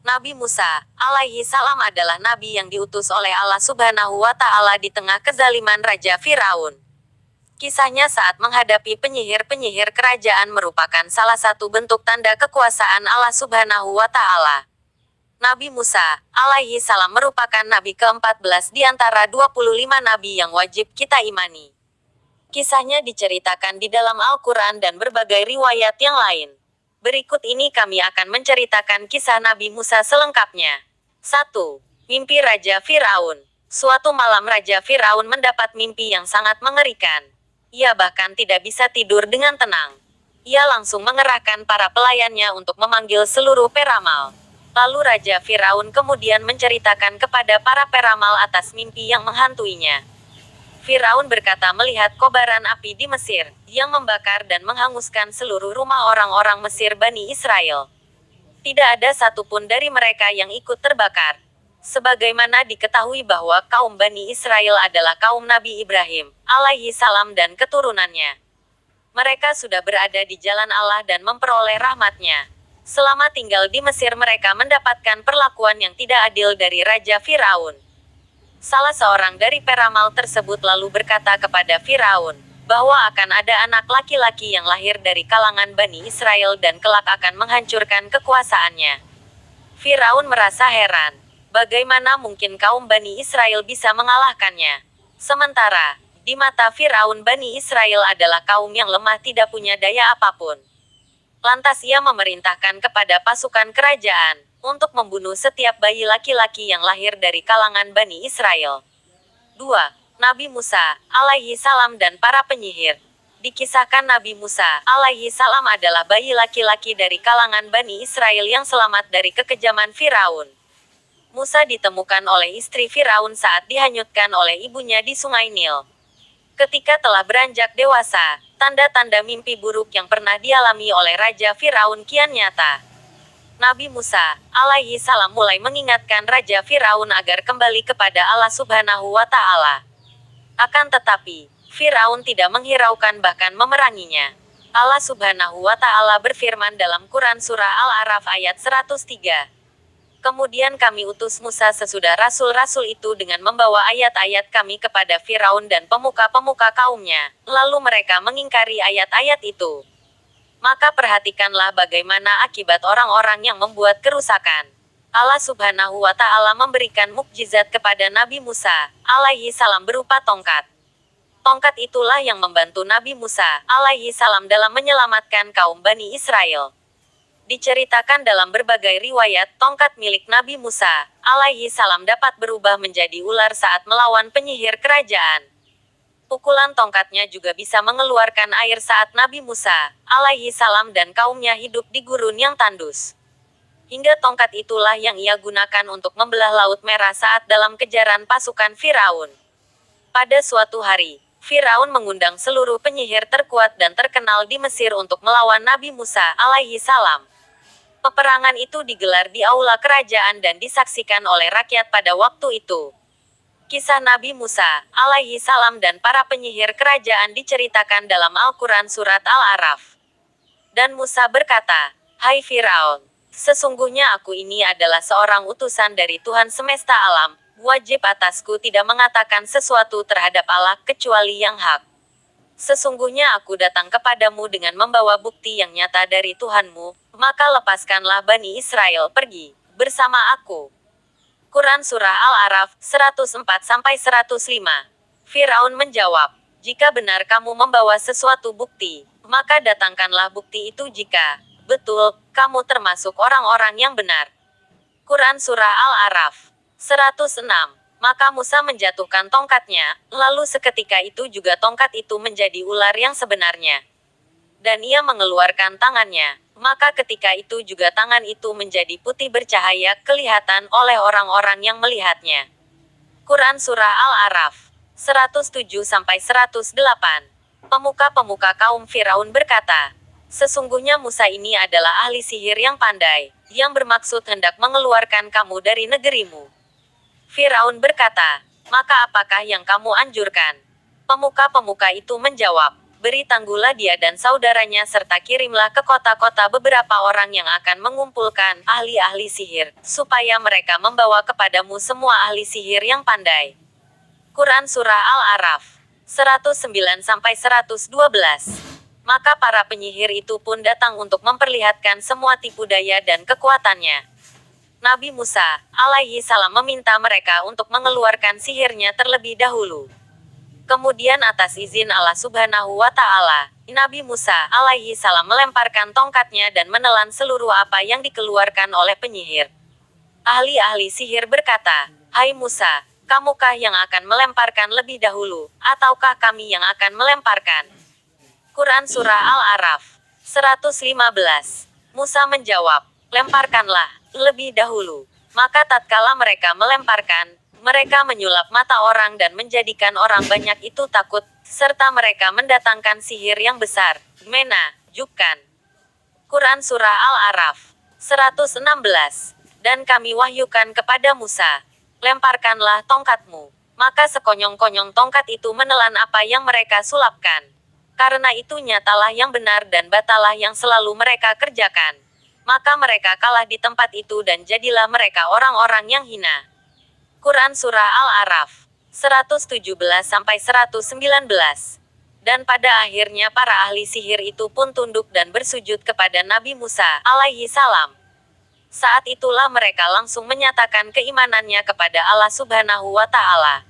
Nabi Musa, alaihi salam adalah nabi yang diutus oleh Allah Subhanahu wa Ta'ala di tengah kezaliman Raja Firaun. Kisahnya saat menghadapi penyihir-penyihir kerajaan merupakan salah satu bentuk tanda kekuasaan Allah Subhanahu wa Ta'ala. Nabi Musa, alaihi salam merupakan nabi ke-14 di antara 25 nabi yang wajib kita imani. Kisahnya diceritakan di dalam Al-Quran dan berbagai riwayat yang lain. Berikut ini kami akan menceritakan kisah Nabi Musa selengkapnya. 1. Mimpi Raja Firaun. Suatu malam Raja Firaun mendapat mimpi yang sangat mengerikan. Ia bahkan tidak bisa tidur dengan tenang. Ia langsung mengerahkan para pelayannya untuk memanggil seluruh peramal. Lalu Raja Firaun kemudian menceritakan kepada para peramal atas mimpi yang menghantuinya. Firaun berkata melihat kobaran api di Mesir, yang membakar dan menghanguskan seluruh rumah orang-orang Mesir Bani Israel. Tidak ada satupun dari mereka yang ikut terbakar. Sebagaimana diketahui bahwa kaum Bani Israel adalah kaum Nabi Ibrahim, alaihi salam dan keturunannya. Mereka sudah berada di jalan Allah dan memperoleh rahmatnya. Selama tinggal di Mesir mereka mendapatkan perlakuan yang tidak adil dari Raja Firaun. Salah seorang dari peramal tersebut lalu berkata kepada Firaun, bahwa akan ada anak laki-laki yang lahir dari kalangan Bani Israel dan kelak akan menghancurkan kekuasaannya. Firaun merasa heran, bagaimana mungkin kaum Bani Israel bisa mengalahkannya? Sementara, di mata Firaun Bani Israel adalah kaum yang lemah tidak punya daya apapun. Lantas ia memerintahkan kepada pasukan kerajaan untuk membunuh setiap bayi laki-laki yang lahir dari kalangan Bani Israel. 2. Nabi Musa, alaihi salam dan para penyihir. Dikisahkan Nabi Musa, alaihi salam adalah bayi laki-laki dari kalangan Bani Israel yang selamat dari kekejaman Firaun. Musa ditemukan oleh istri Firaun saat dihanyutkan oleh ibunya di Sungai Nil. Ketika telah beranjak dewasa, tanda-tanda mimpi buruk yang pernah dialami oleh Raja Firaun kian nyata. Nabi Musa, alaihi salam mulai mengingatkan Raja Firaun agar kembali kepada Allah Subhanahu wa Ta'ala. Akan tetapi, Firaun tidak menghiraukan bahkan memeranginya. Allah Subhanahu wa Ta'ala berfirman dalam Quran Surah Al-A'raf ayat 103. Kemudian kami utus Musa sesudah rasul-rasul itu dengan membawa ayat-ayat kami kepada Firaun dan pemuka-pemuka kaumnya, lalu mereka mengingkari ayat-ayat itu. Maka perhatikanlah bagaimana akibat orang-orang yang membuat kerusakan. Allah Subhanahu wa Ta'ala memberikan mukjizat kepada Nabi Musa, alaihi salam berupa tongkat. Tongkat itulah yang membantu Nabi Musa, alaihi salam dalam menyelamatkan kaum Bani Israel. Diceritakan dalam berbagai riwayat, tongkat milik Nabi Musa, alaihi salam dapat berubah menjadi ular saat melawan penyihir kerajaan. Pukulan tongkatnya juga bisa mengeluarkan air saat Nabi Musa, alaihi salam dan kaumnya hidup di gurun yang tandus. Hingga tongkat itulah yang ia gunakan untuk membelah Laut Merah saat dalam kejaran pasukan Firaun. Pada suatu hari, Firaun mengundang seluruh penyihir terkuat dan terkenal di Mesir untuk melawan Nabi Musa, alaihi salam. Peperangan itu digelar di aula kerajaan dan disaksikan oleh rakyat pada waktu itu. Kisah Nabi Musa, alaihi salam dan para penyihir kerajaan diceritakan dalam Al-Quran Surat Al-A'raf. Dan Musa berkata, "Hai Firaun, sesungguhnya aku ini adalah seorang utusan dari Tuhan semesta alam, wajib atasku tidak mengatakan sesuatu terhadap Allah kecuali yang hak. Sesungguhnya aku datang kepadamu dengan membawa bukti yang nyata dari Tuhanmu, maka lepaskanlah Bani Israel pergi bersama aku." Quran Surah Al-A'raf, 104-105. Firaun menjawab, "Jika benar kamu membawa sesuatu bukti, maka datangkanlah bukti itu jika betul kamu termasuk orang-orang yang benar." Quran Surah Al-A'raf, 106. Maka Musa menjatuhkan tongkatnya, lalu seketika itu juga tongkat itu menjadi ular yang sebenarnya. Dan ia mengeluarkan tangannya. Maka ketika itu juga tangan itu menjadi putih bercahaya kelihatan oleh orang-orang yang melihatnya. Quran Surah Al-A'raf, 107-108. Pemuka-pemuka kaum Firaun berkata, "Sesungguhnya Musa ini adalah ahli sihir yang pandai, yang bermaksud hendak mengeluarkan kamu dari negerimu." Firaun berkata, "Maka apakah yang kamu anjurkan?" Pemuka-pemuka itu menjawab, beri tangguhlah dia dan saudaranya serta kirimlah ke kota-kota beberapa orang yang akan mengumpulkan ahli-ahli sihir, supaya mereka membawa kepadamu semua ahli sihir yang pandai. Quran Surah Al-A'raf 109-112. Maka para penyihir itu pun datang untuk memperlihatkan semua tipu daya dan kekuatannya. Nabi Musa alaihi salam meminta mereka untuk mengeluarkan sihirnya terlebih dahulu. Kemudian atas izin Allah Subhanahu wa Ta'ala, Nabi Musa alaihi salam melemparkan tongkatnya dan menelan seluruh apa yang dikeluarkan oleh penyihir. Ahli-ahli sihir berkata, "Hai Musa, kamukah yang akan melemparkan lebih dahulu, ataukah kami yang akan melemparkan?" Quran Surah Al-A'raf 115. Musa menjawab, "Lemparkanlah lebih dahulu." Maka tatkala mereka melemparkan, mereka menyulap mata orang dan menjadikan orang banyak itu takut, serta mereka mendatangkan sihir yang besar, menakjubkan. Quran Surah Al-A'raf 116. Dan kami wahyukan kepada Musa, "Lemparkanlah tongkatmu." Maka sekonyong-konyong tongkat itu menelan apa yang mereka sulapkan. Karena itu nyatalah yang benar dan batalah yang selalu mereka kerjakan. Maka mereka kalah di tempat itu dan jadilah mereka orang-orang yang hina. Quran Surah Al-A'raf 117-119. Dan pada akhirnya para ahli sihir itu pun tunduk dan bersujud kepada Nabi Musa alaihi salam. Saat itulah mereka langsung menyatakan keimanannya kepada Allah Subhanahu wa Ta'ala.